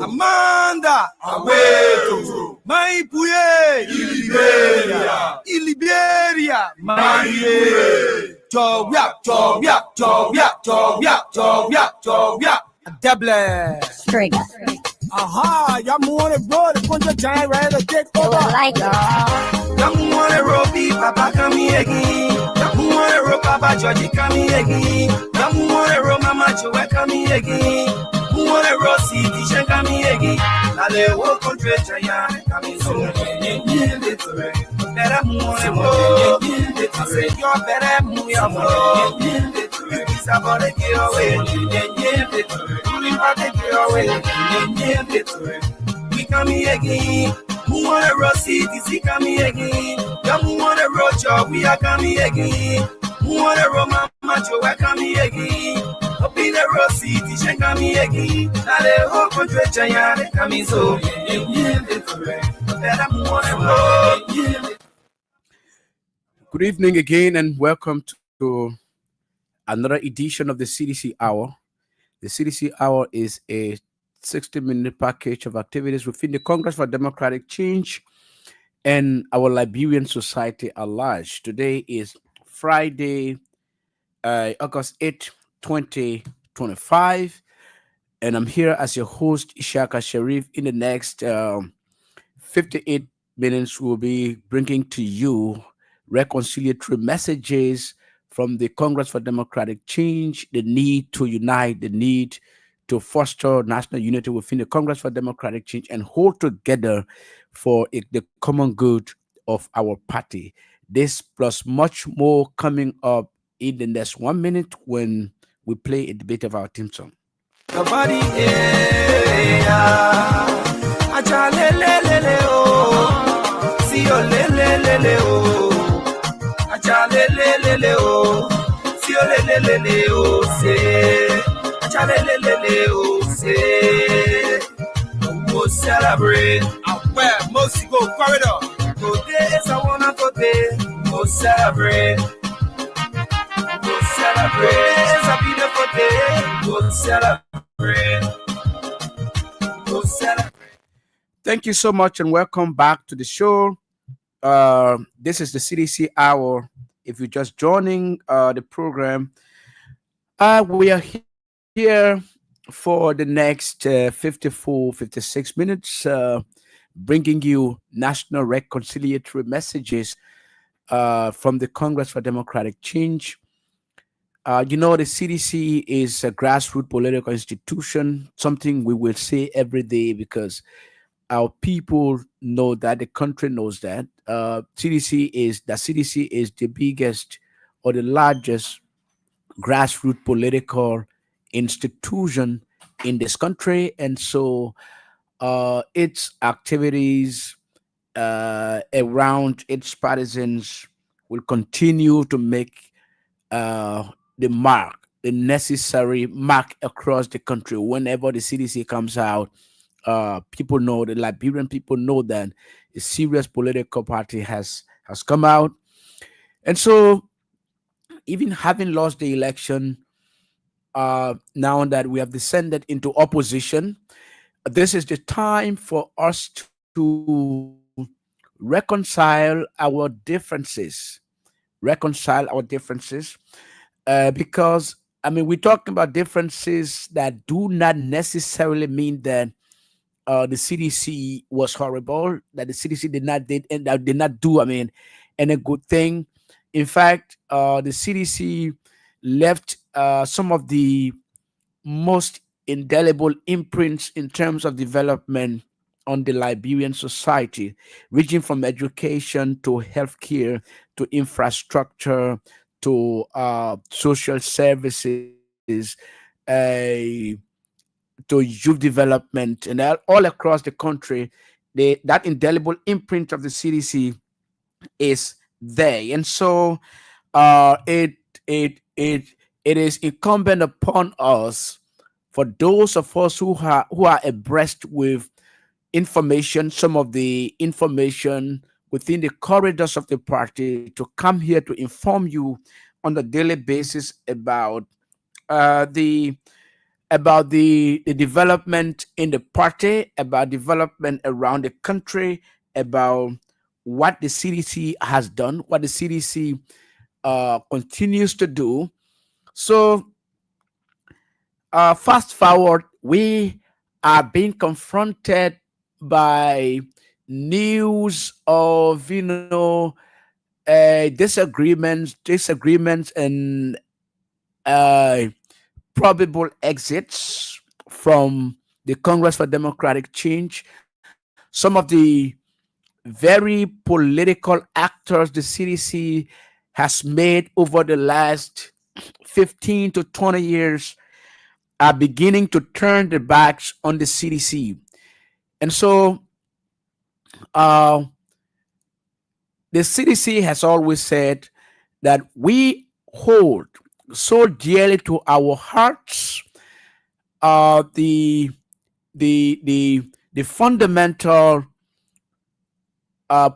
Amanda Aweto Maipuye Iliberia Marie Jobia Double String. Aha, y'all want it, bro. The punch of giant right to take over. Like Y'all want it, Robbie, Papa, come here again. Y'all want it, Papa, Georgie, come here again. Y'all want it, Mama, Joe, come here again. Who want it, Rossi, Tisha, come here again. Now they walk on trade, giant, coming soon. Better move, I say, you're better move your phone. It's about to get away. We come here again. Who want a raw Cdc come here again? Who want a raw job? We are coming again. Who want a raw mama Joe? We come here again. Up in the raw Cdc come here again. Now the whole country giant coming so. Good evening again, and welcome to another edition of the CDC Hour. The CDC Hour is a 60-minute package of activities within the Congress for Democratic Change and our Liberian society at large. Today is Friday, August 8, 2025, and I'm here as your host, Ishaka Sharif. In the next 58 minutes, we'll be bringing to you reconciliatory messages from the Congress for Democratic Change, the need to unite, the need to foster national unity within the Congress for Democratic Change and hold together for the common good of our party. This plus much more coming up in the next 1 minute when we play a debate of our theme song. We'll celebrate. Where most go corridor. Today is a wonderful day. We'll celebrate. We'll celebrate. It's a beautiful day. We'll celebrate. We'll celebrate. Thank you so much and welcome back to the show. This is the CDC Hour. If you're just joining the program, we are here for the next 56 minutes, bringing you national reconciliatory messages from the Congress for Democratic Change. The CDC is a grassroots political institution, something we will say every day because our people know that, the country knows that. CDC is the biggest or the largest grassroots political institution in this country, and so its activities around its partisans will continue to make the necessary mark across the country. Whenever the CDC comes out, people know, the Liberian people know that a serious political party has come out. And so even having lost the election, now that we have descended into opposition, this is the time for us to reconcile our differences. Because, we're talking about differences that do not necessarily mean that the CDC was horrible, that the CDC did not do any good thing. In fact, the CDC left some of the most indelible imprints in terms of development on the Liberian society, ranging from education to healthcare to infrastructure to social services, to youth development, and all across the country. That indelible imprint of the CDC is there, and so it is incumbent upon us, for those of us who are abreast with information, some of the information within the corridors of the party, to come here to inform you on a daily basis about the about the development in the party, about development around the country, about what the CDC has done, what the CDC continues to do. So, fast forward, we are being confronted by news of, disagreements, and uh, probable exits from the Congress for Democratic Change. Some of the very political actors the CDC has made over the last 15 to 20 years are beginning to turn their backs on the CDC. And so uh, the CDC has always said that we hold so dearly to our hearts the the fundamental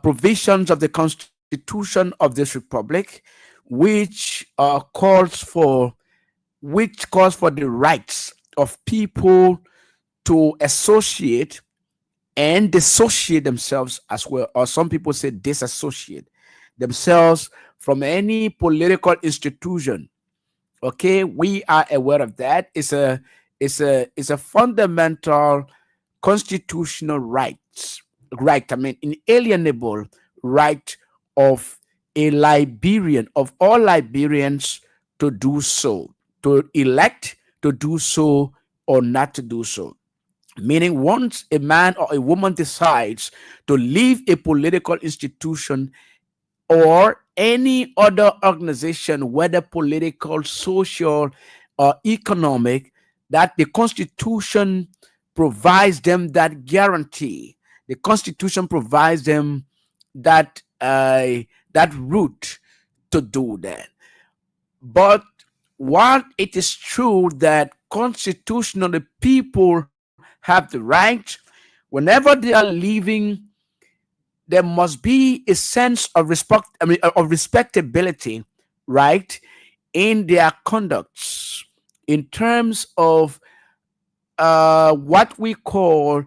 provisions of the Constitution of this republic, which calls for the rights of people to associate and dissociate themselves as well, or some people say disassociate themselves from any political institution. Okay, we are aware of that. It's a fundamental constitutional right. I mean, inalienable right of a Liberian, of all Liberians, to do so, to elect to do so or not to do so. Meaning, once a man or a woman decides to leave a political institution or any other organization, whether political, social, or economic, that the Constitution provides them that guarantee. The Constitution provides them that route to do that. But while it is true that constitutionally people have the right, whenever they are leaving, there must be a sense of respect. I mean, of respectability, right, in their conducts, in terms of what we call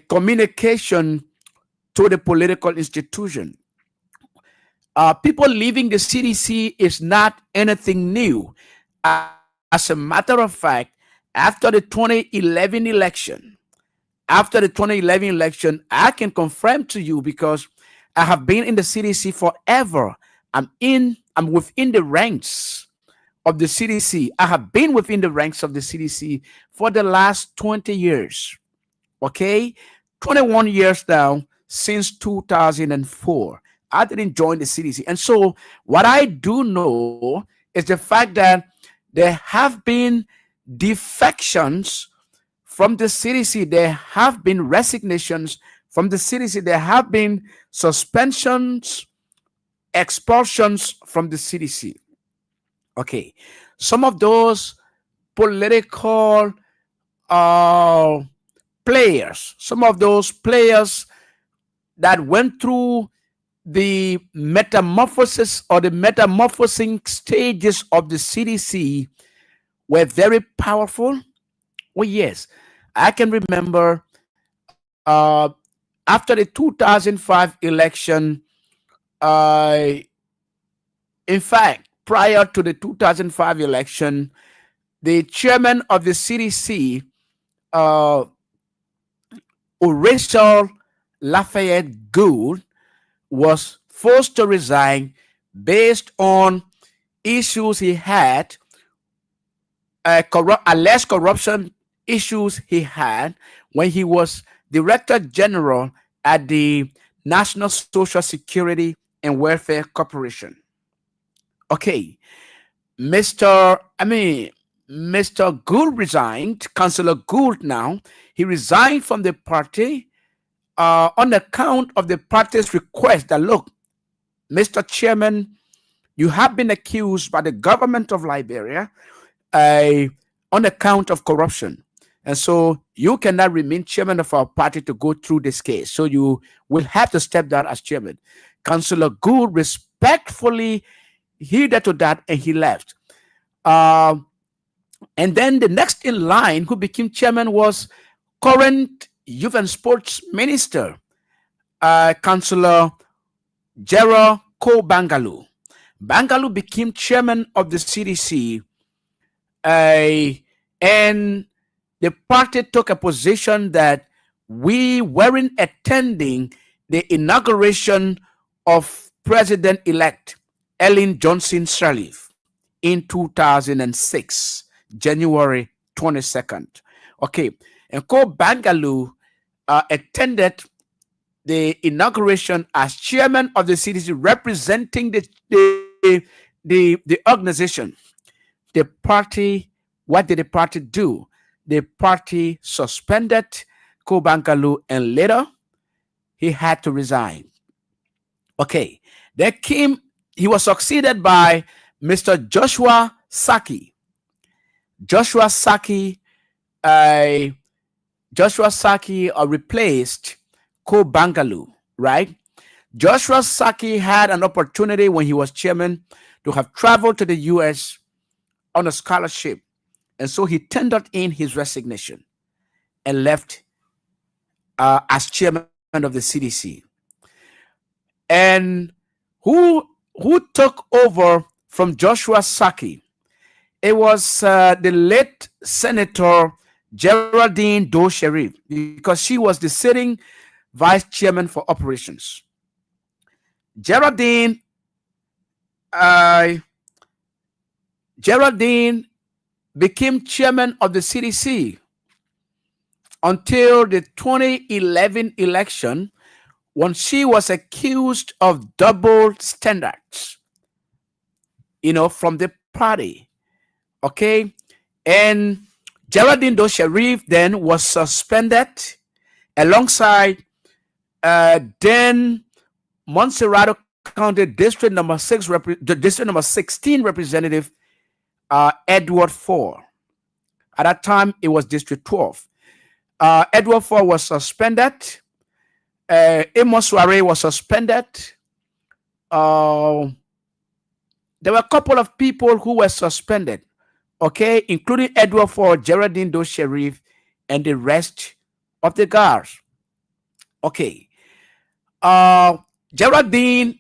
communication to the political institution. People leaving the CDC is not anything new. As a matter of fact, after the 2011 election, I can confirm to you, because I have been in the CDC forever. I'm within the ranks of the CDC. I have been within the ranks of the CDC for the last 20 years. Okay, 21 years now, since 2004. I didn't join the CDC. And so what I do know is the fact that there have been defections from the CDC. There have been resignations from the CDC. There have been suspensions, expulsions from the CDC. Okay. Some of those political uh, players, some of those players that went through the metamorphosis or the metamorphosing stages of the CDC were very powerful. Oh, yes. I can remember after the 2005 election, uh, in fact, prior to the 2005 election, the chairman of the CDC, uh, Horatio Lafayette Gould, was forced to resign based on issues he had, alleged corruption issues he had when he was Director General at the National Social Security and Welfare Corporation. Okay, Mr. I mean, Mr. Gould resigned, Councillor Gould now, he resigned from the party on account of the party's request that, look, Mr. Chairman, you have been accused by the government of Liberia uh, on account of corruption. And so you cannot remain chairman of our party to go through this case. So you will have to step down as chairman. Councillor Gould respectfully heeded to that and he left. Uh, And then the next in line who became chairman was current youth and sports minister, Councillor Gerald Ko Bangalu. Bangalu became chairman of the CDC, uh, and the party took a position that we weren't attending the inauguration of President-elect Ellen Johnson Sirleaf in 2006, January 22nd. Okay, and Ko Bangalu attended the inauguration as chairman of the CDC, representing the organization. The party, what did the party do? The party suspended Kobankalu, and later he had to resign. Okay, there came, he was succeeded by Mr. Joshua Saki. Joshua Saki, uh, Joshua Saki replaced Kobangalu, right? Joshua Saki had an opportunity when he was chairman to have traveled to the US on a scholarship. And so he tendered in his resignation and left as chairman of the CDC. And who took over from Joshua Saki? It was the late Senator Geraldine Doe Sharif, because she was the sitting vice chairman for operations. Geraldine uh, Geraldine became chairman of the CDC until the 2011 election, when she was accused of double standards, from the party. Okay. And Geraldine Doe Sharif then was suspended alongside then Montserrado County District Number 16 Representative Edward Ford. At that time, it was District 12. Edward Ford was suspended. Amos Soare was suspended. There were a couple of people who were suspended, okay, including Edward Ford, Geraldine Doe Sharif, and the rest of the guards. Okay. Geraldine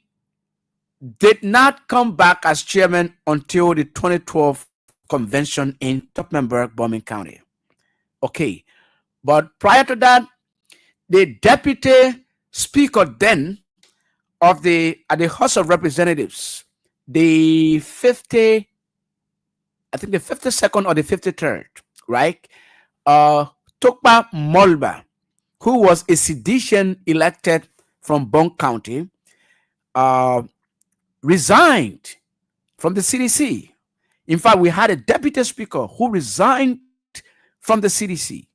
did not come back as chairman until the 2012 convention in Tupmanburg, Bowman County. Okay. But prior to that, the deputy speaker then of at the House of Representatives, the 52nd or the 53rd, right? Tokpa Molba, who was a sedition elected from Bong County, resigned from the CDC. In fact, we had a deputy speaker who resigned from the CDC.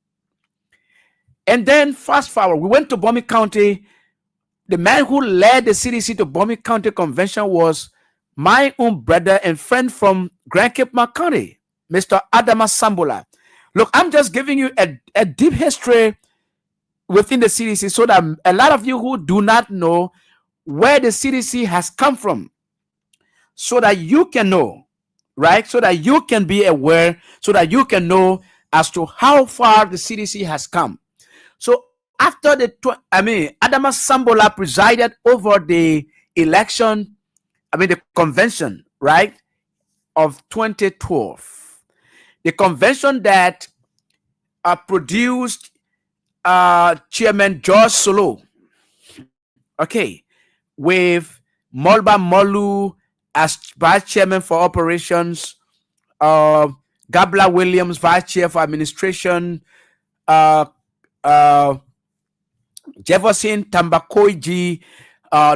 And then fast forward, we went to Bowman County. The man who led the CDC to Bowman County Convention was my own brother and friend from Grand Cape County, Mr. Adama Sambola. Look, I'm just giving you a deep history within the CDC so that a lot of you who do not know where the CDC has come from, so that you can know, right? So that you can be aware, so that you can know as to how far the CDC has come. So after Adama Sambola presided over the election, the convention, right, of 2012. The convention that produced Chairman George Solo, okay, with Molba Molu as vice chairman for operations, Gabla Williams vice chair for administration, Jefferson Tambakoiji,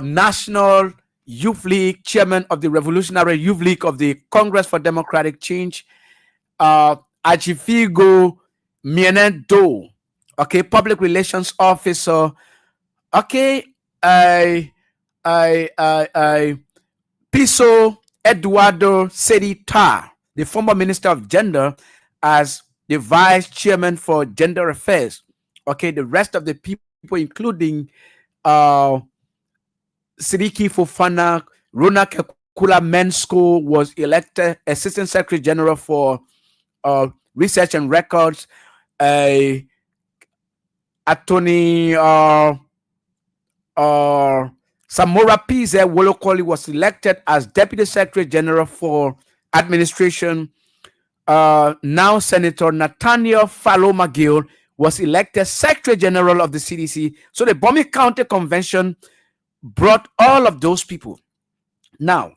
National Youth League chairman of the Revolutionary Youth League of the Congress for Democratic Change, Ajifigo Mienendo, okay, public relations officer, okay, Piso Eduardo Sedita, the former minister of gender, as the vice chairman for gender affairs. Okay, the rest of the people, including Sidiki Fofana, Rona Kekula Mensko, was elected assistant secretary general for Research and Records, uh, Attorney Samora Pize Wolokoli was elected as Deputy Secretary General for Administration. Now Senator Nathaniel Fallow McGill was elected Secretary General of the CDC. So the Bomi County Convention brought all of those people. Now,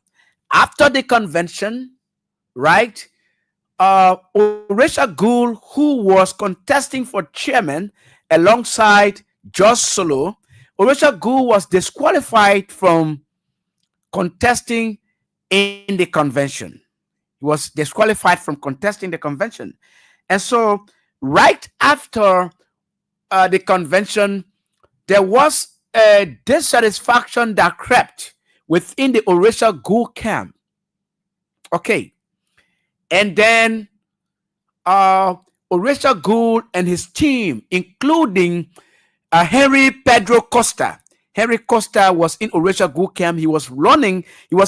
after the convention, right, Oresha Gould, who was contesting for chairman alongside George Solo, Oresha Gould was disqualified from contesting in the convention. He was disqualified from contesting the convention. And so, right after the convention, there was a dissatisfaction that crept within the Oresha Gould camp. Okay. And then Oresha Gould and his team, including Henry Pedro Costa. Henry Costa was in Oresha Gould camp. He was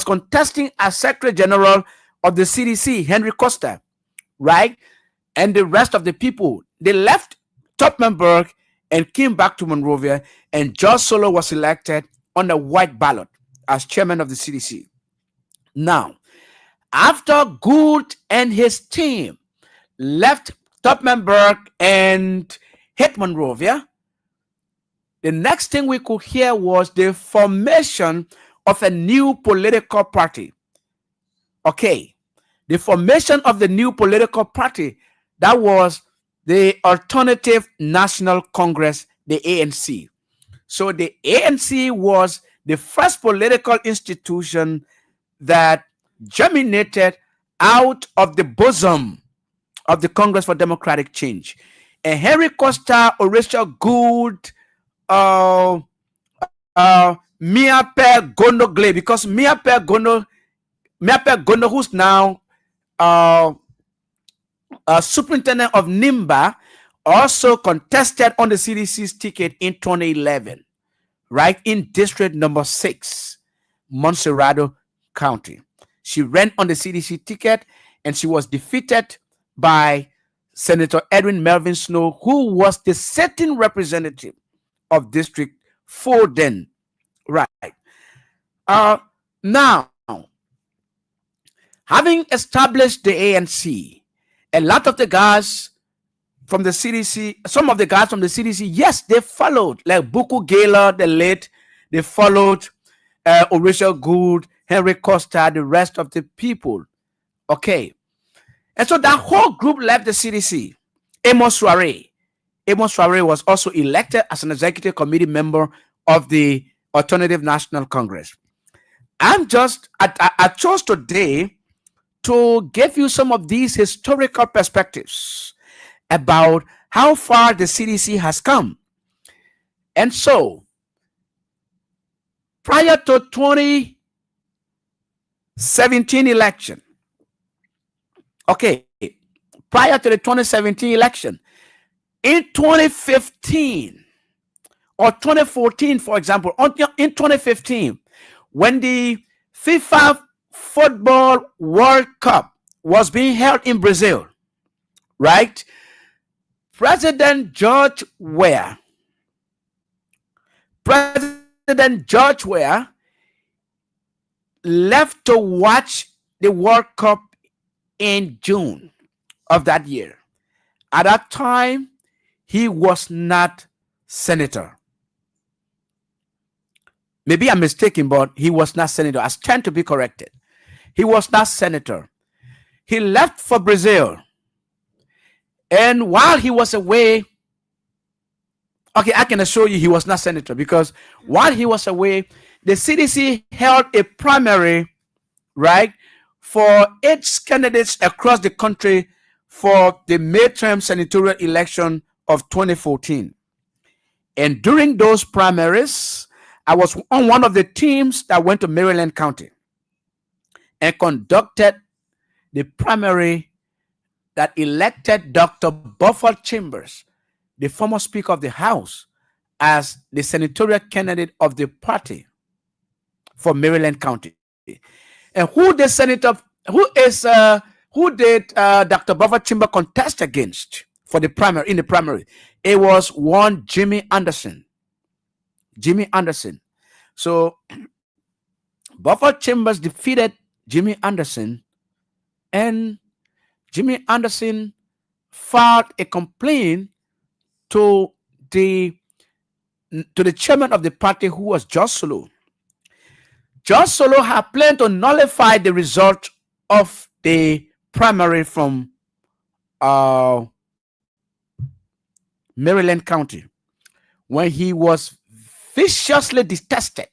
contesting as Secretary General of the CDC, Henry Costa, right? And the rest of the people, they left Topmanburg and came back to Monrovia, and George Solo was elected on the white ballot as chairman of the CDC. Now, after Gould and his team left Topmanburg and hit Monrovia, the next thing we could hear was the formation of a new political party. Okay, the formation of the new political party, that was the Alternative National Congress, the ANC. So the ANC was the first political institution that germinated out of the bosom of the Congress for Democratic Change. And Henry Costa, Oresha Gould, Miape Gondo Glay, because Miape Gondo, who's now superintendent of NIMBA, also contested on the CDC's ticket in 2011, right, in District Number 6, Montserrado County. She ran on the CDC ticket and she was defeated by Senator Edwin Melvin Snow, who was the sitting representative of District 4 then, right. Now, having established the ANC, a lot of the guys from the CDC, some of the guys from the CDC, yes, they followed, like Buku Gaylor, the late, they followed Oresha Gould, Henry Costa, the rest of the people. Okay. And so that whole group left the CDC. Amos Soare was also elected as an executive committee member of the Alternative National Congress. I chose today to give you some of these historical perspectives about how far the CDC has come. And so, prior to 2017 election, okay, prior to the 2017 election, in 2015 or 2014, for example, in 2015, when the FIFA Football World Cup was being held in Brazil, right? President George Weah left to watch the World Cup in June of that year. At that time, he was not senator. Maybe I'm mistaken, but he was not senator. I stand to be corrected. He was not senator. He left for Brazil. And while he was away, okay, I can assure you he was not senator, because while he was away, the CDC held a primary, right, for its candidates across the country for the midterm senatorial election of 2014. And during those primaries, I was on one of the teams that went to Maryland County and conducted the primary that elected Dr. Buffalo Chambers, the former Speaker of the House, as the senatorial candidate of the party for Maryland County. And who Who did Dr. Buffer Chimba contest against for the primary in the primary? It was one Jimmy Anderson. Jimmy Anderson. So Buffer Chambers defeated Jimmy Anderson, and Jimmy Anderson filed a complaint to the chairman of the party, who was George Solo. George Solo had planned to nullify the result of the primary from Maryland County when he was viciously detested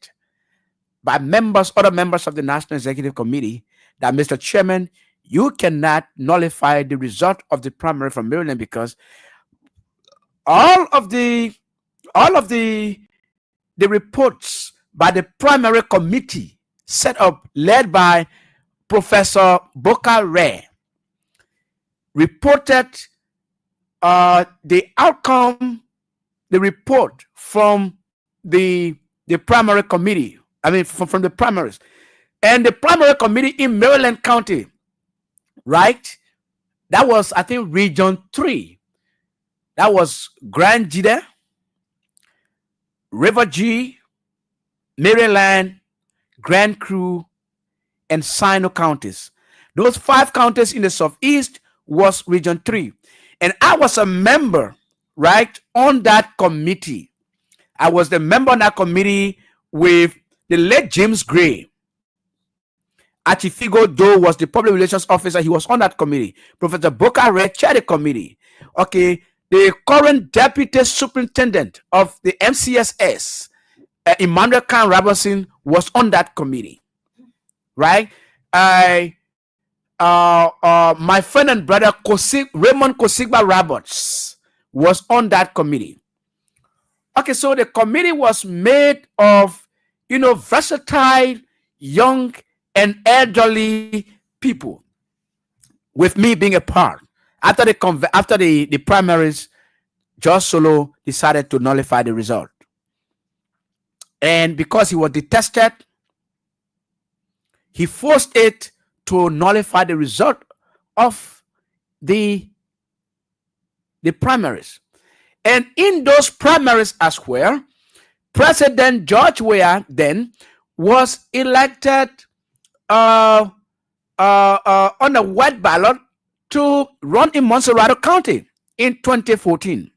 by other members of the National Executive Committee, that Mr. Chairman, you cannot nullify the result of the primary from Maryland because all of the reports by the primary committee set up, led by Professor Boca Ray, reported the outcome, the report from the primary committee. I mean, from the primaries. And the primary committee in Maryland County, right? That was, I think, Region 3. That was Grand Jide, River G, Maryland, Grand Crew, and Sino counties. Those 5 counties in the Southeast was Region 3. And I was a member, right, on that committee. I was the member on that committee with the late James Gray. Achifigo Doe was the public relations officer. He was on that committee. Professor Boca Ray chaired the committee. Okay, the current deputy superintendent of the MCSS, Emmanuel Khan Robertson, was on that committee. Right? My friend and brother Raymond Kosigba Roberts was on that committee. Okay, so the committee was made of, versatile, young, and elderly people, with me being a part. After the primaries, George Solo decided to nullify the result. And because he was detested, he forced it to nullify the result of the primaries. And in those primaries as well, President George Weah then was elected on a white ballot to run in Monserrado County in 2014.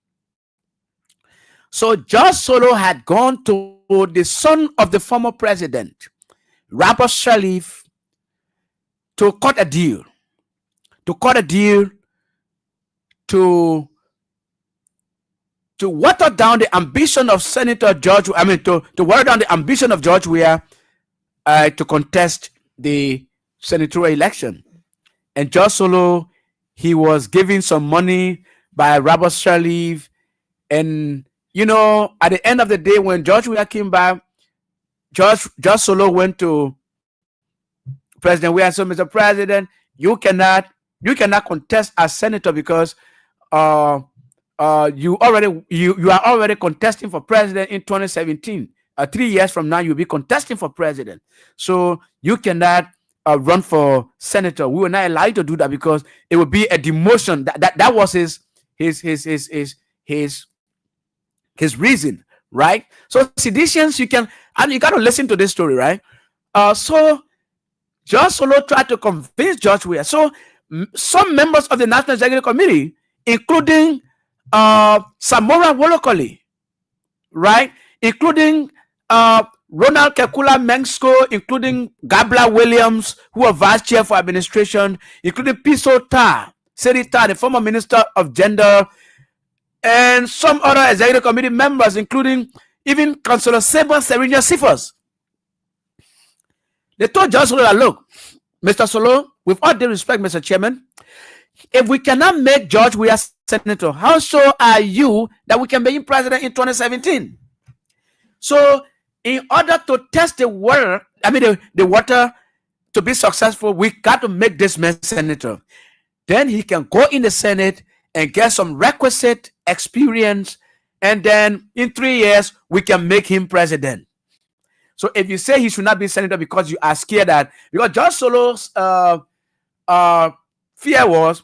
So George Solo had gone to the son of the former president, Robert Sirleaf, to cut a deal. To water down the ambition of Senator George, to water down the ambition of George Weah to contest the senatorial election. And George Solo, he was given some money by Robert Sirleaf. And, at the end of the day, when George Weah came back, George Solo went to President Weah and said, Mr. President, you cannot contest as senator because you are already contesting for president in 2017. 3 years from now, you'll be contesting for president. So you cannot run for senator. We will not allow you to do that because it would be a demotion. That was his reason, right? So seditious, you got to listen to this story, right? So George Solo tried to convince George Weah. So some members of the National Executive Committee, including Samora Wolokoli, right? Including Ronald Kekula Mengsko, including Gabla Williams, who was vice chair for administration, including Piso Ta, Seri Ta, the former minister of gender, and some other executive committee members, including even Councillor Seba Serinia Sifos. They told George Solo that, look, Mr. Solo, with all due respect, Mr. Chairman, if we cannot make George Weah senator, how sure are you that we can make him president in 2017? So, in order to test the water, the water to be successful, we got to make this man senator. Then he can go in the Senate and get some requisite experience, and then in 3 years, we can make him president. So if you say he should not be senator because you are scared that, because George Solo's fear was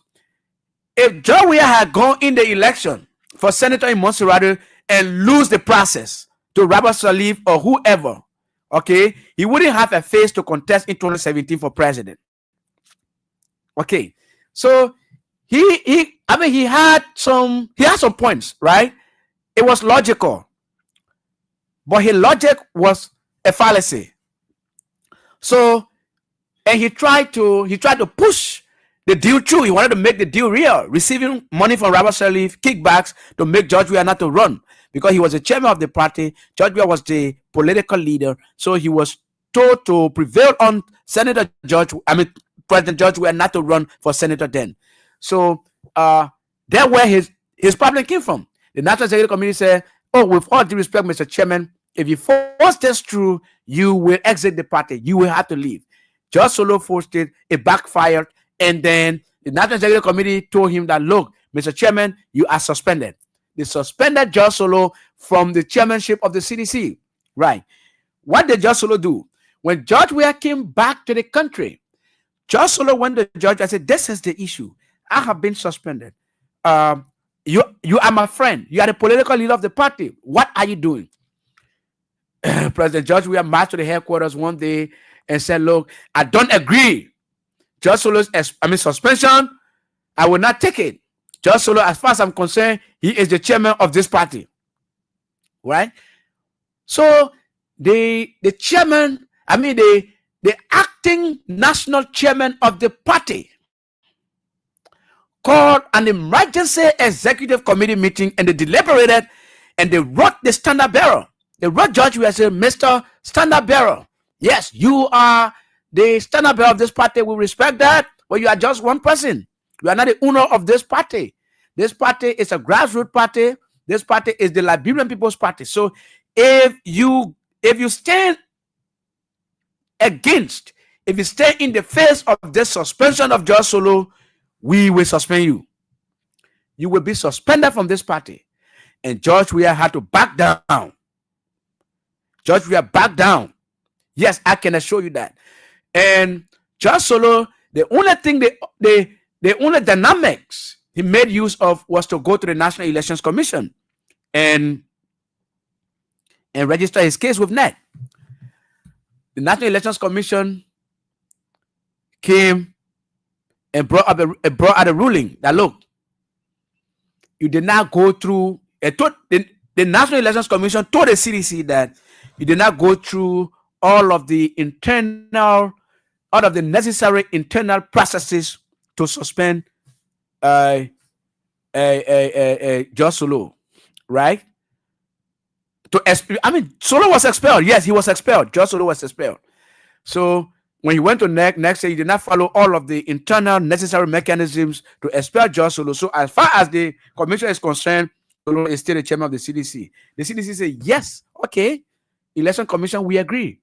if George Weah had gone in the election for senator in Montserrat and lose the process to Robert Sirleaf or whoever, okay, he wouldn't have a face to contest in 2017 for president. Okay, so he had some points, right? It was logical, but his logic was a fallacy. So, and he tried to push the deal through. He wanted to make the deal real, receiving money from Robert Sirleaf, kickbacks to make George Weah not to run because he was the chairman of the party. George Weah was the political leader, so he was told to prevail on President George Weah not to run for senator then. So that's where his problem came from. The National Executive Committee said, "Oh, with all due respect, Mr. Chairman, if you force this through, you will exit the party. You will have to leave." George Solo forced it. It backfired. And then the National Executive Committee told him that, "Look, Mr. Chairman, you are suspended." They suspended George Solo from the chairmanship of the CDC. Right. What did George Solo do? When George Weah came back to the country, George Solo went to the judge and said, "This is the issue. I have been suspended. You are my friend. You are the political leader of the party. What are you doing?" President George Weah marched to the headquarters one day and said, "Look, I don't agree. George Solo's suspension, I will not take it. George Solo, as far as I'm concerned, he is the chairman of this party." Right? So the chairman, the acting national chairman of the party called an emergency executive committee meeting, and they deliberated and they wrote the standard bearer. They wrote George Weah and said, "Mr. Standard Bearer, yes, you are the standard bearer of this party. We respect that, but you are just one person. You are not the owner of this party. This party is a grassroots party. This party is the Liberian People's Party. So if you stand against, if you stay in the face of this suspension of George Solo, we will suspend you. You will be suspended from this party." And George Weah had to back down. George Weah backed down. Yes, I can assure you that. And George Solo, the only thing, the only dynamics he made use of was to go to the National Elections Commission and register his case with NET. The National Elections Commission came and brought out a ruling that, look, you did not go through. The National Elections Commission told the CDC that you did not go through all of the necessary internal processes to suspend George Solo, right? Solo was expelled. Yes, he was expelled. George Solo was expelled. So when he went to NEC said he did not follow all of the internal necessary mechanisms to expel George Solo. So as far as the commission is concerned, Solo is still the chairman of the CDC. The CDC said, "Yes, okay, Election Commission, we agree.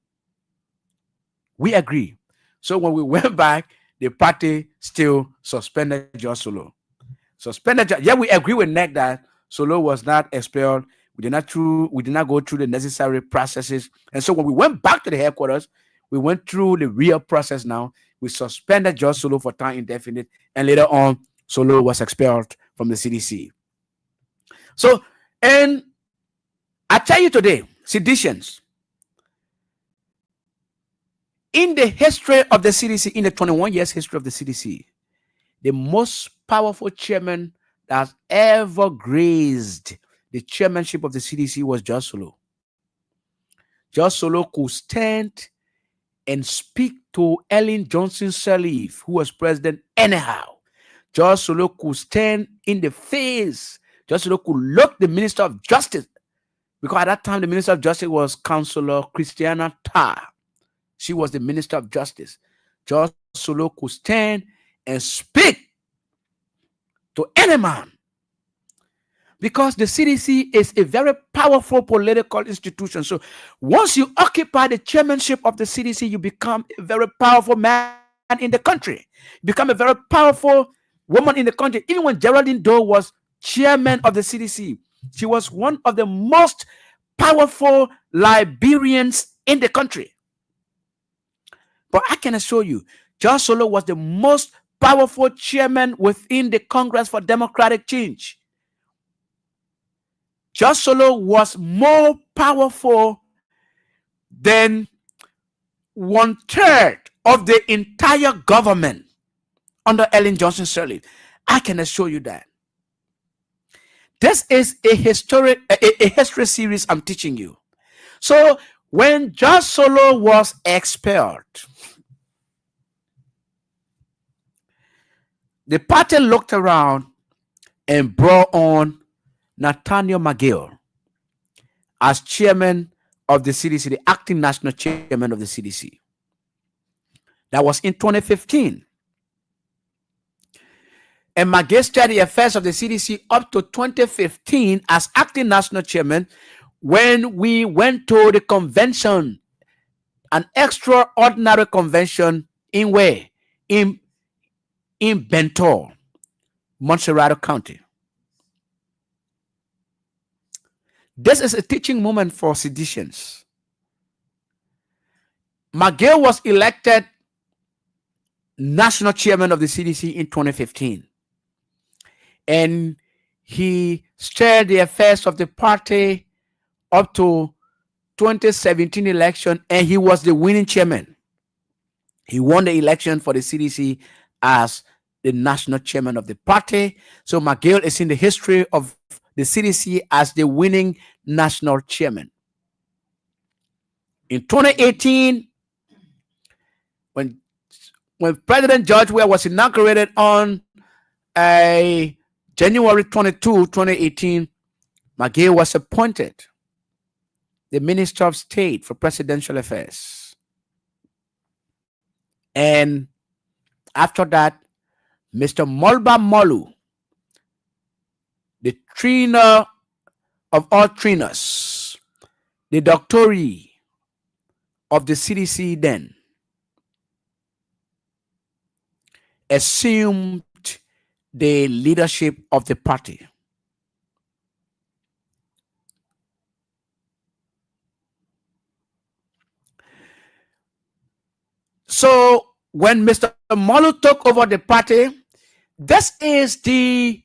We agree." So when we went back, the party still suspended George Solo. Yeah, we agree with NEC that Solo was not expelled. We did not go through the necessary processes. And so when we went back to the headquarters, we went through the real process now. We suspended George Solo for time indefinite, and later on, Solo was expelled from the CDC. So, and I tell you today, seditions, in the history of the CDC, in the 21 years history of the CDC, the most powerful chairman that has ever graced the chairmanship of the CDC was George Solo. George Solo could stand and speak to Ellen Johnson Sirleaf, who was president anyhow. George Solo could stand in the face. George Solo could look the Minister of Justice, because at that time the Minister of Justice was Councillor Christiana Tarr. She was the Minister of Justice. George Solo could stand and speak to any man, because the CDC is a very powerful political institution. So once you occupy the chairmanship of the CDC, you become a very powerful man in the country. You become a very powerful woman in the country. Even when Geraldine Doe was chairman of the CDC, she was one of the most powerful Liberians in the country. But I can assure you, George Solo was the most powerful chairman within the Congress for Democratic Change. George Solo was more powerful than 1/3 of the entire government under Ellen Johnson Sirleaf. I can assure you that. This is a history series I'm teaching you. So when George Solo was expelled, the party looked around and brought on Nathaniel McGill as chairman of the CDC, the acting national chairman of the CDC. That was in 2015. And McGill started the affairs of the CDC up to 2015 as acting national chairman when we went to the convention, an extraordinary convention in where? In Bentall, Montserrat County. This is a teaching moment for seditionists. McGill was elected national chairman of the CDC in 2015. And he steered the affairs of the party up to 2017 election, and he was the winning chairman. He won the election for the CDC as the national chairman of the party. So McGill is in the history of the CDC as the winning national chairman. In 2018, when President George Weah was inaugurated on January 22, 2018, McGill was appointed the Minister of State for Presidential Affairs. And after that, Mr. Mulba Molu, the trainer of all trainers, the doctoree of the CDC then, assumed the leadership of the party. So when Mr. Molu took over the party, this is the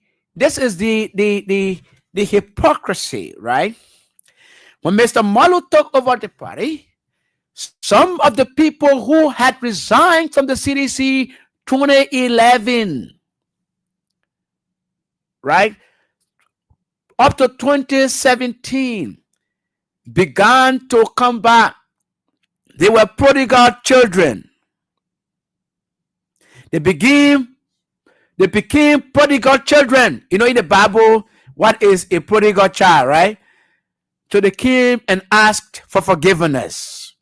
hypocrisy, right? When Mr. Molu took over the party, some of the people who had resigned from the CDC 2011, right, up to 2017, began to come back. They were prodigal children. They became prodigal children. You know, in the Bible, what is a prodigal child, right? So they came and asked for forgiveness.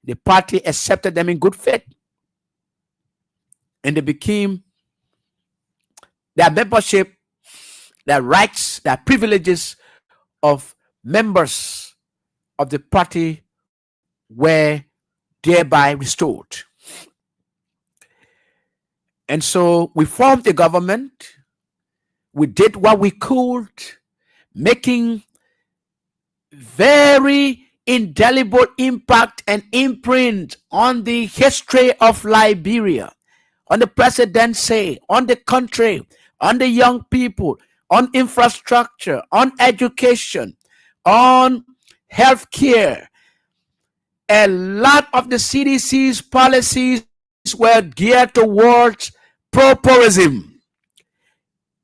The party accepted them in good faith. And they became their membership, their rights, their privileges of members of the party were thereby restored. And so we formed a government. We did what we could, making very indelible impact and imprint on the history of Liberia, on the presidency, on the country, on the young people, on infrastructure, on education, on healthcare. A lot of the CDC's policies were geared towards pro-tourism.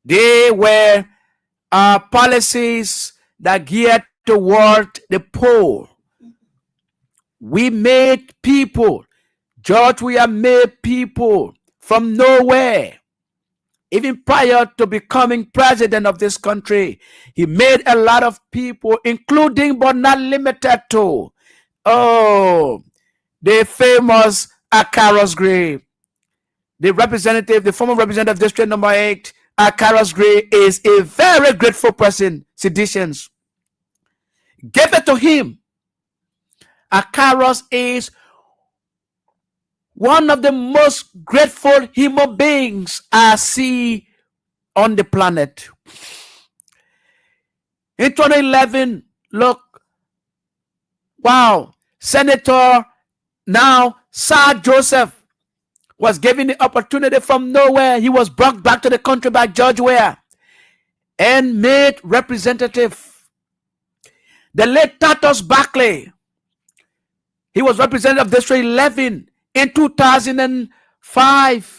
They were policies that geared toward the poor. We made people, George Weah made people from nowhere. Even prior to becoming president of this country, he made a lot of people, including but not limited to, the famous Akaros Gray, the former representative of District Number 8, Akaros Gray, is a very grateful person. Seditionists gave it to him. Akaros is one of the most grateful human beings I see on the planet. In 2011, look, wow, Senator now Sir Joseph, was given the opportunity from nowhere. He was brought back to the country by George Weah and made representative. The late Tatos Barclay, he was representative of District 11 in 2005.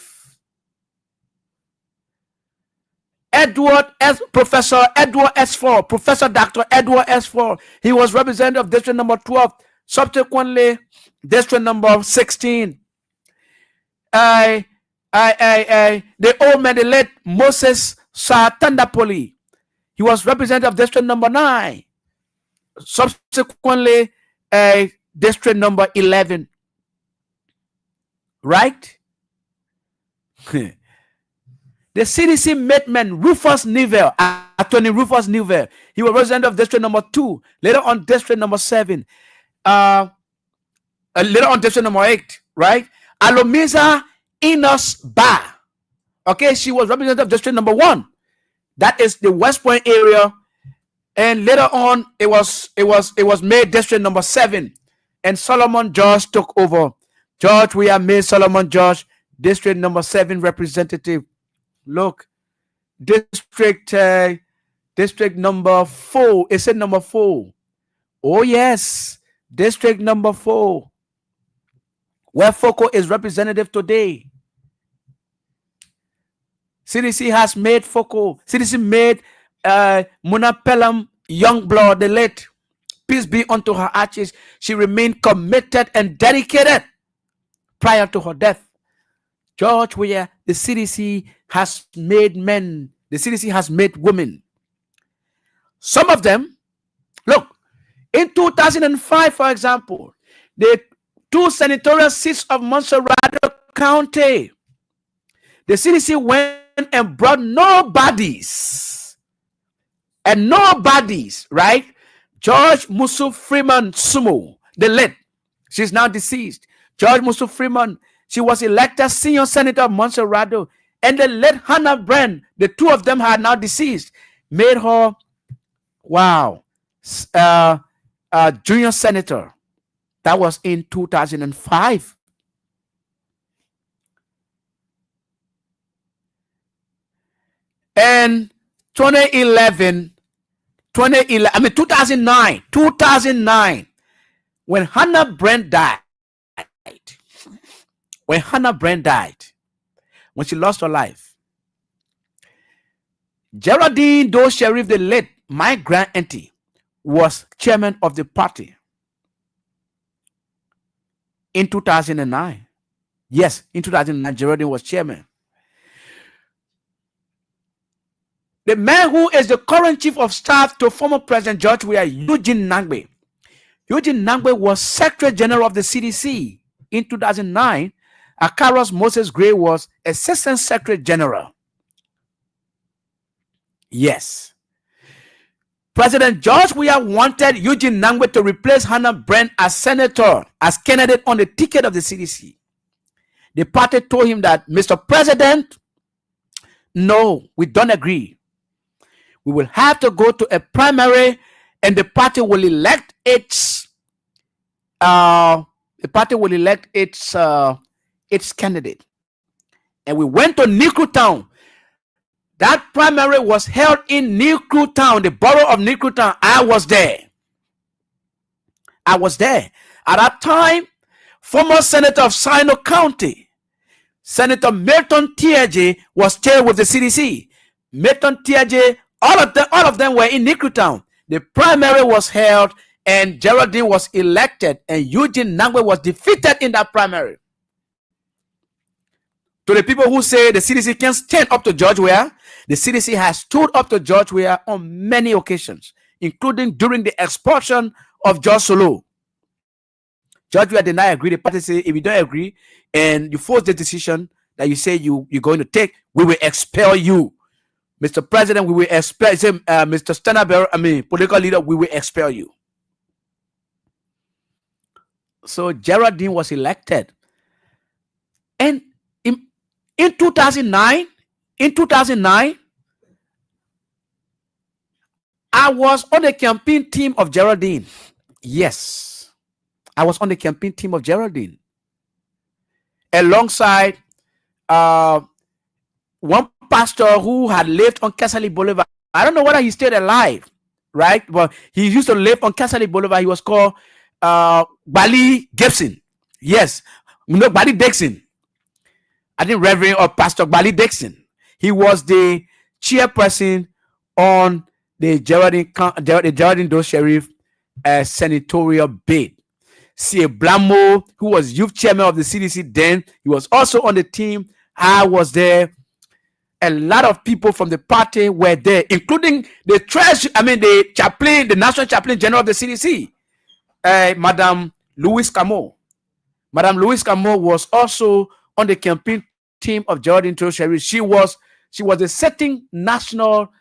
Professor Edward S4, Professor Dr. Edward S4, he was representative of District number 12, subsequently District number 16. The old man, the late Moses Satandapoli, he was representative of District number 9, subsequently District number 11. Right? The CDC made man Rufus Nivell, Attorney Rufus Nivell. He was representative of District number 2, later on District number 7, later on District number 8, right? Alomiza Enos Ba. Okay, she was representative of District number 1. That is the West Point area. And later on, it was made District number 7. And Solomon George took over. George, we have made Solomon George District number 7 representative. Look, district number 4. Is it number 4? Oh yes, district number 4, where Foko is representative today. CDC has made Foko. CDC made Munapelam Youngblood, the late. Peace be unto her ashes. She remained committed and dedicated prior to her death. George Weah, the CDC has made men. The CDC has made women. Some of them, look, in 2005, for example, the 2 senatorial seats of Montserrat County, the CDC went and brought nobodies. And nobodies, right? George Musu Freeman Sumo, the late. She's now deceased. George Musu Freeman, she was elected senior senator of Montserrat, and the late Hannah Brand, the 2 of them are now deceased, made her, wow, junior senator. That was in 2005. And 2009, when Hannah Brand died, when she lost her life, Geraldine Doe Sheriff, the late, my grand auntie, was chairman of the party in 2009. Yes, in 2009, Geraldine was chairman. The man who is the current chief of staff to former President George Weah, Eugene Nangbe. Eugene Nangbe was Secretary General of the CDC in 2009. Akaros Moses Gray was Assistant Secretary General. Yes. President George Weah wanted Eugene Nangbe to replace Hannah Brand as senator, as candidate on the ticket of the CDC. The party told him that, Mr. President, no, we don't agree. We will have to go to a primary, and the party will elect its candidate. And we went to Nikru Town. That primary was held in Nikru Town, the borough of Nikru Town. I was there. At that time, former senator of Sino County, Senator Milton Tiaje, was still with the CDC. Milton Tiaje, all of them were in Nikru Town. The primary was held, and Geraldine was elected, and Eugene Nangbe was defeated in that primary. To the people who say the CDC can stand up to George Weah, the CDC has stood up to George Weah on many occasions, including during the expulsion of George Solo. George Weah did not agree. The party said, if you don't agree and you force the decision that you say you're going to take, we will expel you. Mr. President, we will expel, Mr. Stanabel, political leader, we will expel you. So Geraldine was elected. And in 2009, I was on the campaign team of Geraldine. Yes, I was on the campaign team of Geraldine, alongside uh, one pastor who had lived on Casali Boulevard. I don't know whether he's still alive, right? But he used to live on Casali Boulevard. He was called Bali Gibson. Yes, no, Bali Dixon. I think Reverend or Pastor Bali Dixon. He was the chairperson on the Geraldine Doe Sheriff senatorial bid. C.A. Blamo, who was youth chairman of the CDC then, he was also on the team. I was there. A lot of people from the party were there, including the chaplain, the national chaplain general of the CDC, Madame Louise Camo. Madame Louise Camo was also on the campaign team of Geraldine Doe Sheriff. She was the sitting national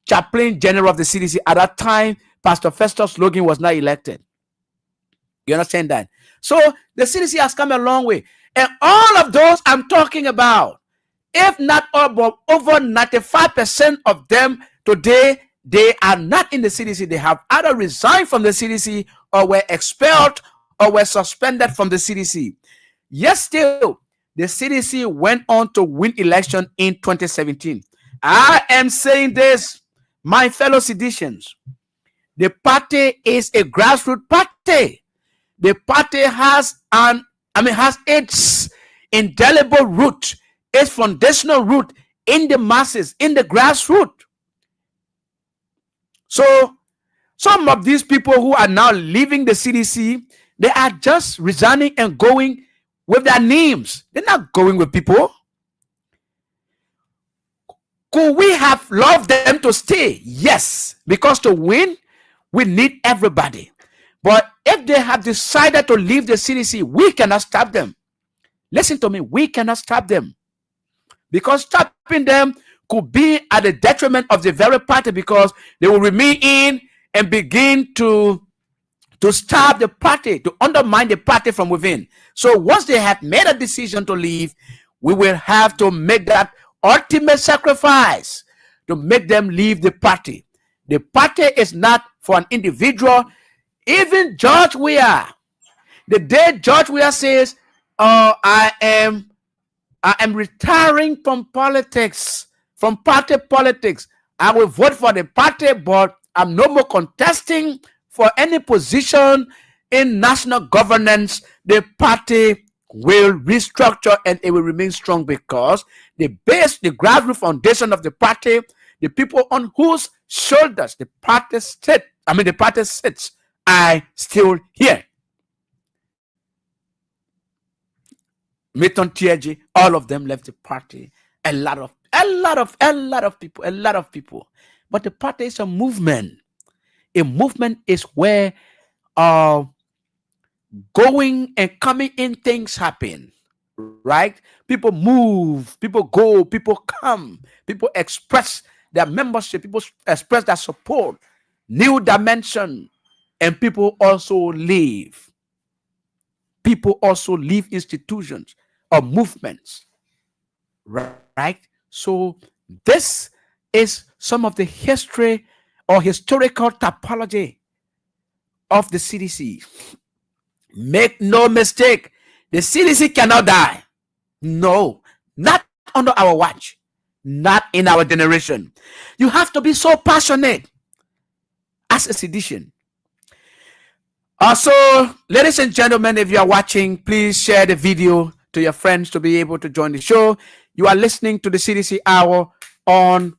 chaplain general of the CDC at that time. Pastor Festus Logan was not elected. You understand that? So the CDC has come a long way. And all of those I'm talking about, if not all, but over 95% of them today, they are not in the CDC. They have either resigned from the CDC or were expelled or were suspended from the CDC. Yes, still, the CDC went on to win election in 2017. I am saying this, my fellow citizens. The party is a grassroots party. The party has its indelible root, its foundational root in the masses, in the grassroots. So some of these people who are now leaving the CDC, they are just resigning and going with their names. They're not going with people. Could we have loved them to stay? Yes, because to win, we need everybody. But if they have decided to leave the CDC, we cannot stop them. Listen to me, we cannot stop them. Because stopping them could be at the detriment of the very party, because they will remain in and begin to stop the party, to undermine the party from within. So once they have made a decision to leave, we will have to make that ultimate sacrifice to make them leave the party. The party is not for an individual. Even George Weah, the day George Weah says, I am retiring from politics, from party politics. I will vote for the party, but I'm no more contesting for any position in national governance. The party will restructure and it will remain strong, because the base, the grassroots foundation of the party, the people on whose shoulders the party sits, are still here. Milton Tiaji, all of them left the party. A lot of people. But the party is a movement. A movement is where going and coming in things happen, right? People move, people go, people come, people express their membership, people express their support, new dimension, and people also leave. People also leave institutions or movements, right? So this is some of the history or historical topology of the CDC. Make no mistake, the CDC cannot die. No, not under our watch, not in our generation. You have to be so passionate as a citizen. Also, ladies and gentlemen, if you are watching, please share the video to your friends to be able to join the show. You are listening to the CDC Hour on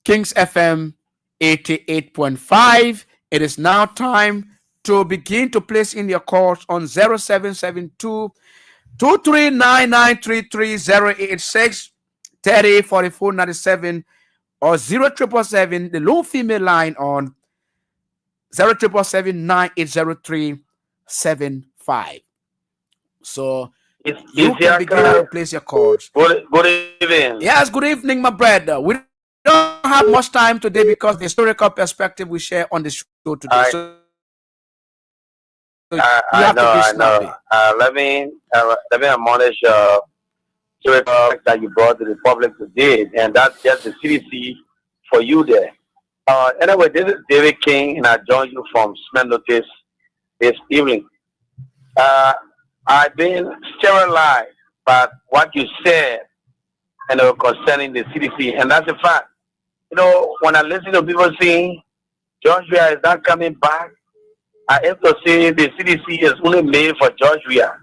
Kings FM 88.5. It is now time to begin to place in your calls on 0772 239933086 304497 or 0777, the low female line on 0777-980-375. So you can begin to place your calls. Good evening. Yes, good evening, my brother. We don't have much time today because the historical perspective we share on the show today. I know. Let me admonish that you brought to the public today, and that's just the CDC for you there. Anyway, this is David King, and I join you from Smith Notice this evening. I've been sterilized by what you said, concerning the CDC, and that's a fact. When I listen to people saying Georgia is not coming back, I have to say the CDC is only made for Georgia.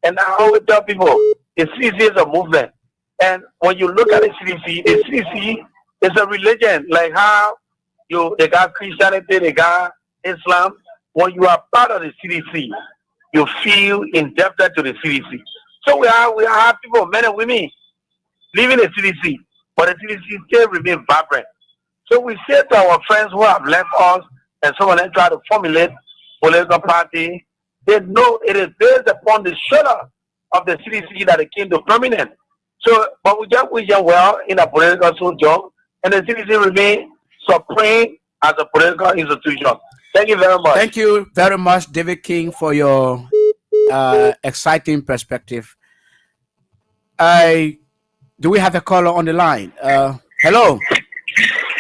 And I always tell people the CDC is a movement. And when you look at the CDC is a religion, like how they got Christianity, they got Islam. When you are part of the CDC, you feel indebted to the CDC. So we have people, men and women, leaving the CDC, but the CDC still remain vibrant. So we say to our friends who have left us, and some of them try to formulate political party, they know it is based upon the shoulder of the CDC that it came to prominence. So, but we just well in a political soldier, and the CDC remain supreme as a political institution. Thank you very much. Thank you very much, David King, for your exciting perspective. Do we have a caller on the line? Hello.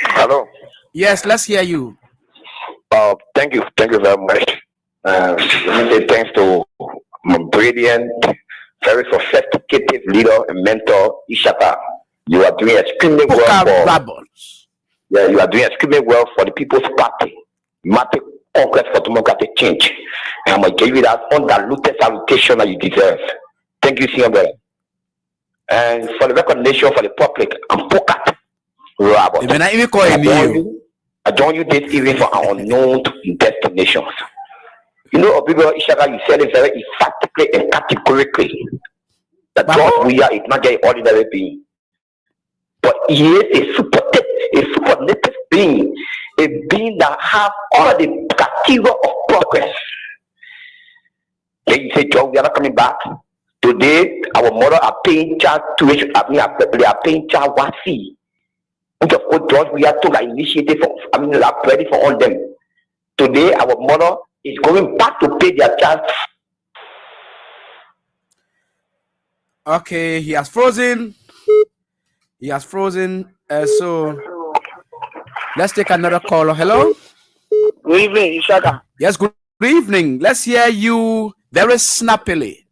Hello. Yes, let's hear you. Thank you very much. Let me say thanks to my brilliant, very sophisticated leader and mentor, Ishaka. You are doing extremely well you are doing extremely well for the People's Party. Matic Congress for Democratic Change. And I'm going to give you that undiluted salutation that you deserve. Thank you, senior brother. And for the recognition for the public, I'm Pokat Robert. I join you this evening for our unknown destinations. People, Ishaka, you said it very emphatically and categorically that God we are is not just an ordinary being, but he is a superlative being, a being that have all the criteria of progress. Then you say, John, we are not coming back. Today, our mother are paying child tuition. They are paying child one fee. Which of course, George, we have to initiate for. Are ready for all them. Today, our mother is going back to pay their child. Okay, he has frozen. So let's take another caller. Hello. Good evening, Ishaka. Yes, good evening. Let's hear you very snappily.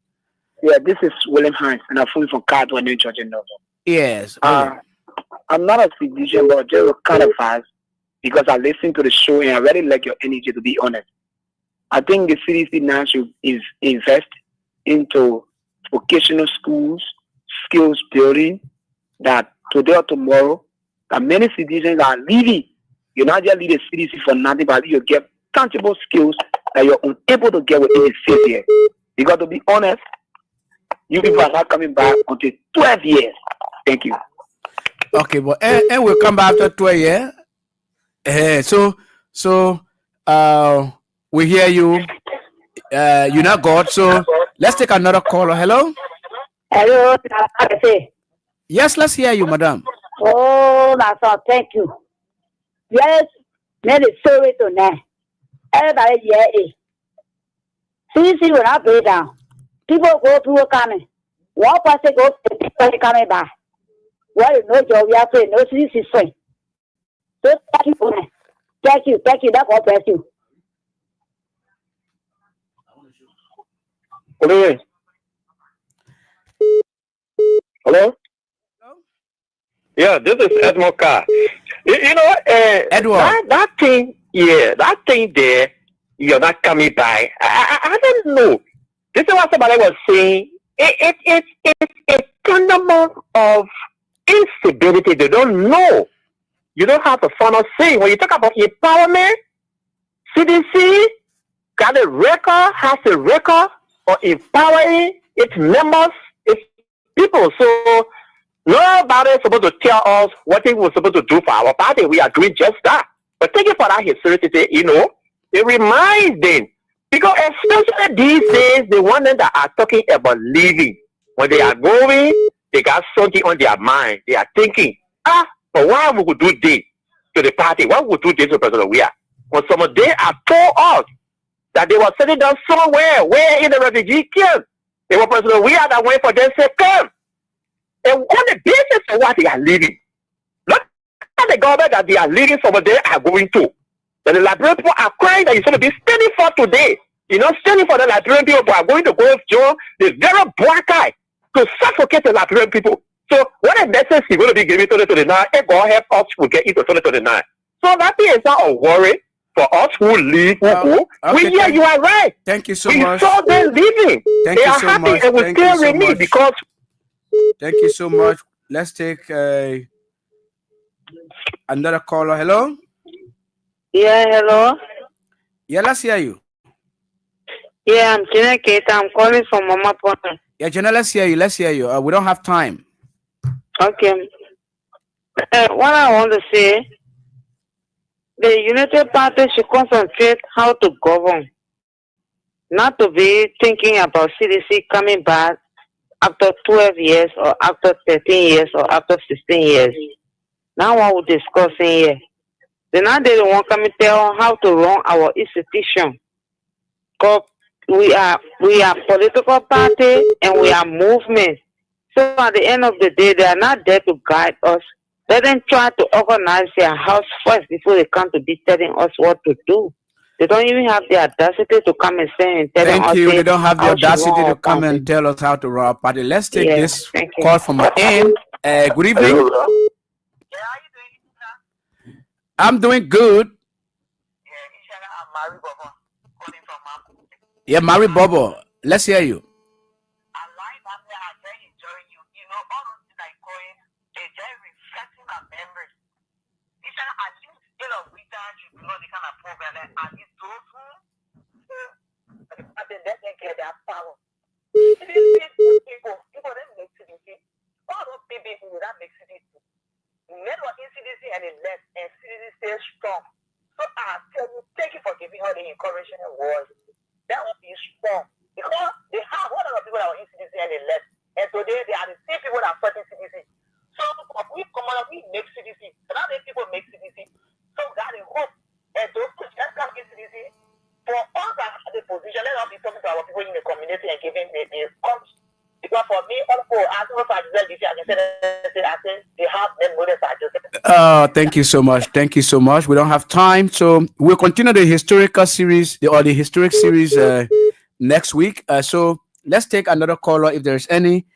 Yeah, this is William Hines, and I'm fully from Cardwell, New Church in Nova. Yes. I'm not a physician, but just kind of fast because I listen to the show and I really like your energy, to be honest. I think the CDC now should invest into vocational schools, skills building, that today or tomorrow, that many citizens are leaving. You not just leave the CDC for nothing, but you get tangible skills that you're unable to get within the city here. Because to be honest, you people are not coming back until 12 years. Thank you. Okay, but and we'll come back after 12 years. So we hear you. You're not God. So let's take another caller. Hello. Hello. Yes, let's hear you, madam. Oh, that's all. Thank you. Yes, made it sorry tonight. Everybody, yeah. CDC will not pay down. People go through coming. One person goes to people coming back. Well, no job, we have to no CDC free. So thank you. Thank you. That's all. Bless you. Hello? Yeah, this is Edmond Carr. Edward. That thing there, you're not coming by. I don't know. This is what somebody was saying. It's a fundament of instability. They don't know. You don't have to follow saying. When you talk about empowerment, CDC has a record of empowering its members, its people. So nobody is supposed to tell us what we were supposed to do for our party. We are doing just that. But thank you for that historicity, it reminds them. Because especially these days, the ones that are talking about leaving, when they are going, they got something on their mind. They are thinking, but why we would do this to the party? Why would we do this to President Weah? When some of them have told us that they were sitting down somewhere, where in the refugee camp, they were President Weah that went for them to come. And on the basis of what they are leaving, look at the government that they are leading, some of them are going to. The Liberian people are crying that you're going to be standing for today. standing for the Liberian people, but are going to go join the very black guy to suffocate the Liberian people. So what a message is going to be given to 2029, it going to help us to get into 2029. So that is not a worry for us who live, who go. Okay, You are right. Thank you so we much. We saw them living. Thank they you are so happy much. and will Thank still you so remain much. because. Thank you so much. Let's take another caller. Hello? Yeah, hello. Yeah, let's hear you. Yeah, I'm Jenna Keita. I'm calling from Mama Pona. Yeah, Jenna, let's hear you. Let's hear you. We don't have time. Okay. What I want to say, the United Party should concentrate how to govern, not to be thinking about CDC coming back after 12 years or after 13 years or after 16 years. Now what we're discussing here. Then now they don't want to come and tell how to run our institution. Because we are political party and we are movement. So at the end of the day, they are not there to guide us. Let them try to organize their house first before they come to be telling us what to do. They don't even have the audacity to come and say and tell us. Thank you. They don't have the audacity to come and tell us how to run our party. Let's take this call from my end. Good evening. I'm doing good. Yeah, Mary Bobo. Let's hear you. CDC and it left, and CDC stays strong. So I tell you, thank you for giving her the encouraging words. That will be strong because they have one of the people that were in CDC and they left, and today they are the same people that are fighting CDC. So we come on, we make CDC. So now the people make CDC. So God is hope, and those who just come in CDC for us that have the position. Let us be talking to our people in the community and giving the comes. Because for me, thank you so much. Thank you so much. We don't have time, so we'll continue the historical series, the historic series next week. So let's take another caller if there's any.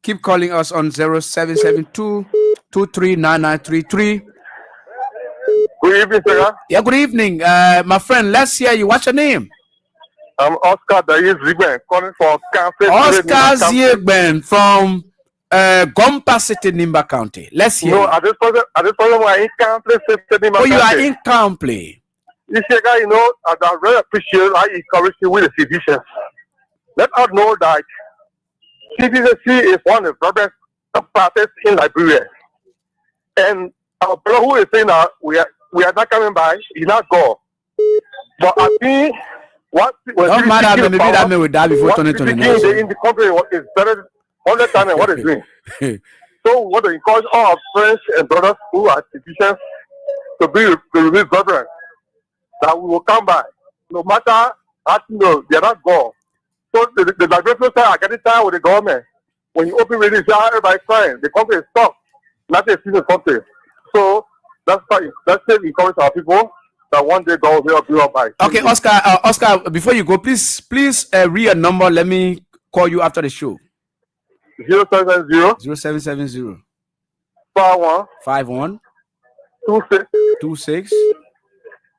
Keep calling us on 0772-239933. Good evening, sir. Yeah, good evening, my friend. Let's hear you. What's your name? I'm Oscar Ziegben, calling for Council. Oscar Ziegben from Gompa City, Nimba County. Let's hear. No, at this point, we're in Council City, Nimba County. Oh, you are in County. This guy, you know, I really appreciate how you encourage you with the citizens. Let us know that CDC is one of the best parties in Liberia. And our brother who is saying that we are not coming by, he's not go. But I think don't matter, maybe that may we die before 2029. In the country is better 100 times than what it's doing. So we want to encourage all our friends and brothers who are citizens to be brethren, that we will come by. No matter how they are not gone. So the Liberian side are getting tired with the government. When you open radio, everybody's crying. The country is stuck. Not a citizen country. So let's encourage our people that one day God will be all by. Okay, Oscar, before you go, please read your number. Let me call you after the show. 0770 51 26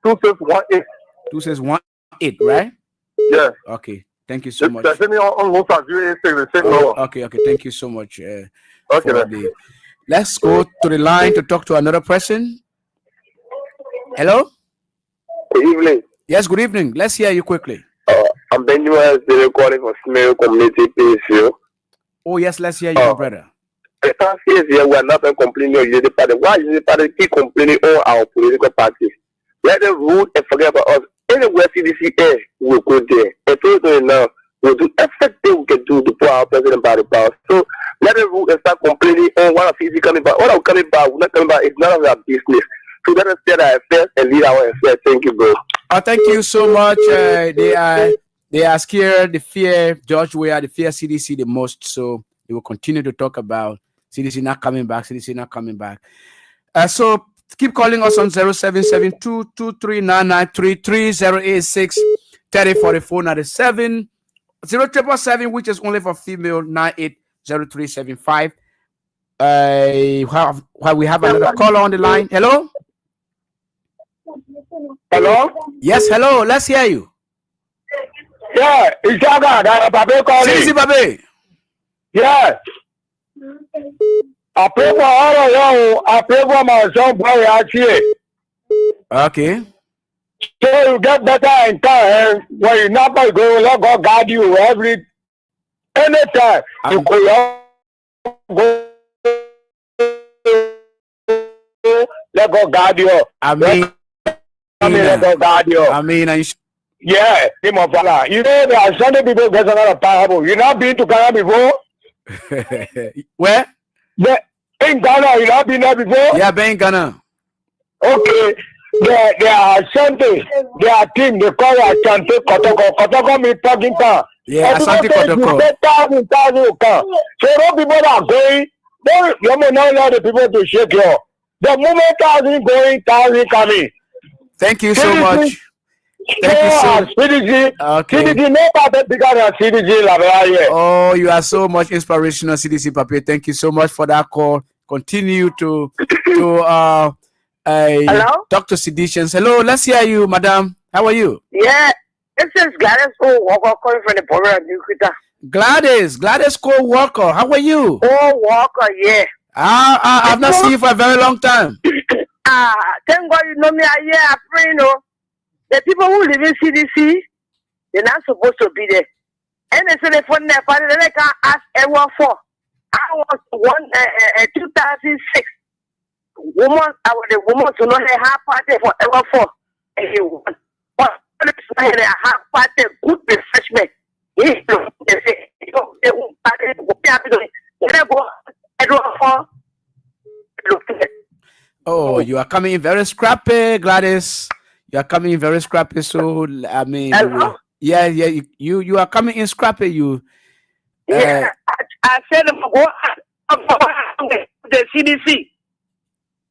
2618, right? Yeah. Okay. Thank you so much. Okay, thank you so much. Okay. Let's go to the line to talk to another person. Hello? Good evening. Yes, good evening. Let's hear you quickly. I'm Benjamin calling for Smell Community PSU. Oh, yes, let's hear you, brother. The past years here, we are not complaining on the party. Why is the party keep complaining on our political parties? Let them rule and forget about us. Anywhere CDC air, we'll go there. And so now, we'll do everything we can do to put our president by the power. So let them rule and start complaining on what CDC coming back. What I'm coming back, we're not coming back. It's none of our business. So let us set our affairs and lead our affairs. Thank you, bro. Thank you so much. They are scared, they fear George Weah, they fear CDC the most. So they will continue to talk about CDC not coming back, CDC not coming back. So Keep calling us on 0772-239933 086-3044-97 0777, which is only for female, 980375. We have another caller on the line. Hello? Hello? Yes, hello. Let's hear you. Yeah, it's Jaga, Babe calling. Cdc Babe. Yeah. I pray for all of you. I pray for my son, boy, actually. Okay. So you get better in time. When you're not going to let God guide you anytime. You could go. Let God guide you. Amen. Let God guide you. Amen. Yeah, name of Allah. You know, there are Sunday people get another parable. You not been to Ghana before? Where? Yeah, in Ghana, you not been there before? Yeah, been in Ghana. Okay. There are Sunday. There are team. They call it Asante Kotoko. Kotoko means talking town. Yeah, Asante Kotoko. So those people that are going, you may not allow the people to shake you. The moment 1,000 going, 1,000 coming. Thank you so much. Thank you so much. CDC, okay. CDC, no better bigger than CDC. Oh, you are so much inspirational, CDC Pape. Thank you so much for that call. Continue to Hello? talk to Cdicians. Hello, let's hear you, madam. How are you? Yeah, this is Gladys Co-worker calling from the program. Gladys Co-worker. How are you? Co-worker, yeah. I've not seen you for a very long time. Thank God you know me. I pray, you know. The people who live in CDC, they're not supposed to be there. And they say they phone their party, they can't ask everyone for. I was 2006. Woman, I was the woman to know her half party for ever for everyone. But they half party, good refreshment. They say, they won't party, they go everyone for. Oh, you are coming in very scrappy, Gladys. You are coming in very scrappy. So I mean, yeah, you are coming in scrappy. Yeah, I said the CDC.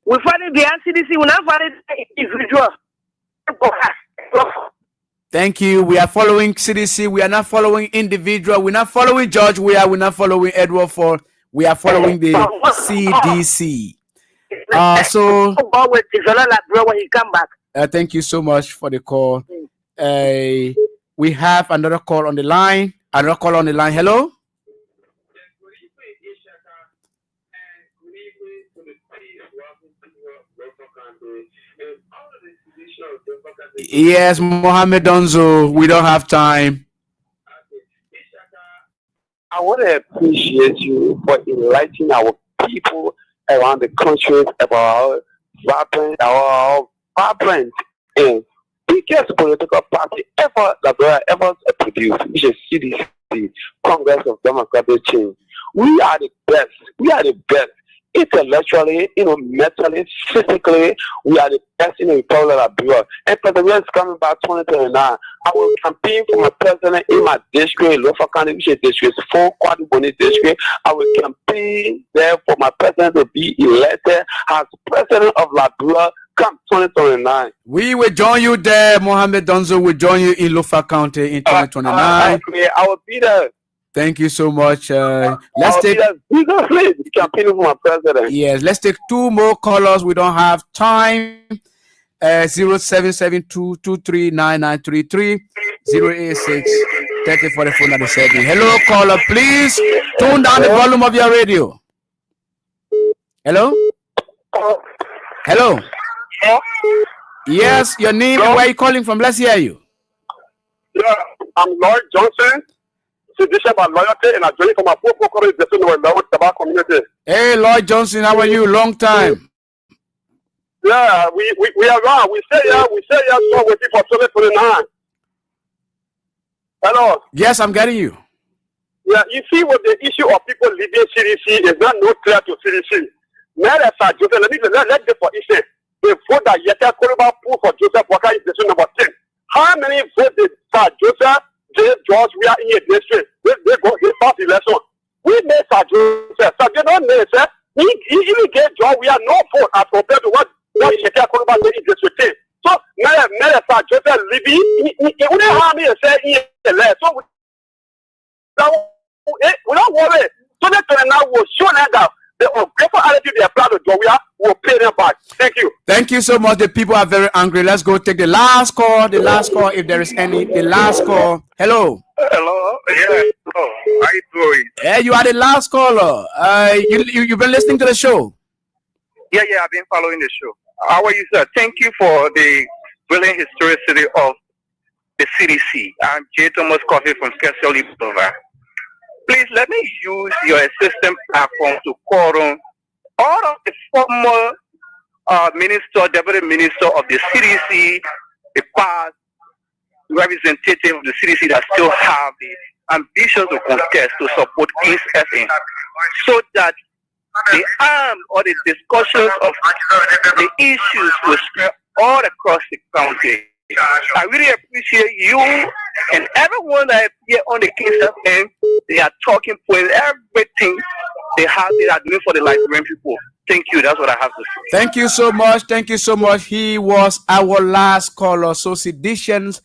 We find it behind CDC. We not find it individual. Thank you. We are following CDC. We are not following individual. We're not following George. We're not following Edward Ford. We are following the CDC. So when he come back. Thank you so much for the call. We have another call on the line. Hello? Yes, Mohammed Donzo. We don't have time. I want to appreciate you for enlightening our people around the country about our vibrant and biggest political party ever produced, which is CDC, Congress of Democratic Change. We are the best. We are the best. Intellectually, mentally, physically, we are the best in the Republic of Liberia. And President is coming by 2029. I will campaign for my president in my district, Lofa County, which is district 4, Kwadiboni district. I will campaign there for my president to be elected as president of Liberia come 2029. We will join you there. Mohammed Donzo will join you in Lofa County in 2029. I will be there. Thank you so much. Let's take campaign for my president. Yes, let's take two more callers. We don't have time. 0772-239933 086-3044-97. Hello, caller. Please tune down the volume of your radio. Hello? Hello? Yes, your name and where are you calling from? Let's hear you. Yeah, I'm Lloyd Johnson. Cdc by loyalty, and I joined from my poor community. Hey, Lloyd Johnson, how are you? Long time. Yeah, we are wrong. We say so waiting for 2029. Hello. Yes, I'm getting you. Yeah, you see what the issue of people leaving CDC is not clear to CDC. Let them for issue. The vote that Yeta Koriba put for Joseph Walker is decision number 10. How many votes did Sir Joseph George, we are in a district. They go his past election. We made Sir Joseph. Sir Joseph made, sir. He gave George, we are no fault as compared to what George Shekya Koroba Lady Deswete. So, Mele Sa Joseph Libby, he wouldn't have me and say, so we don't worry. So that now will show that the ungrateful attitude they are proud of Jowia will pay them back. Thank you. Thank you so much. The people are very angry. Let's go take the last call. The last call, if there is any. The last call. Hello. Hello. Yeah. Hello. How you doing? Hey, you are the last caller. You've been listening to the show. Yeah. I've been following the show. How are you, sir? Thank you for the brilliant historicity of the CDC. I'm J. Thomas Coffee from Kesselly, Boulevard. Please let me use your assistant platform to call on all of the former deputy minister of the CDC, the past representative of the CDC that still have the ambition to contest to support East FN, so that the arm or the discussions of the issues will spread all across the country. I really appreciate you and everyone that here on the King's FM. They are talking point everything they are doing for the Liberian people. Thank you. That's what I have to say. Thank you so much. Thank you so much. He was our last caller. So seditions,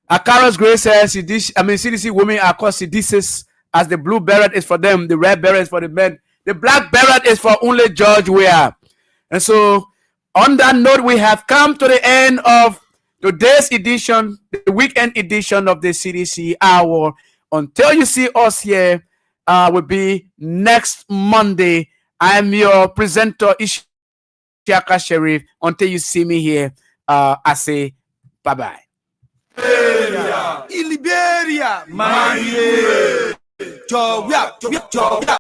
Akaros Grace says CDC women are called seditious, as the blue beret is for them, the red beret is for the men, the black beret is for only George Weah. And so on that note, we have come to the end of today's edition, the weekend edition of the CDC Hour. Until you see us here, will be next Monday. I'm your presenter, Ishaka Sharif. Until you see me here, I say bye-bye. Liberia,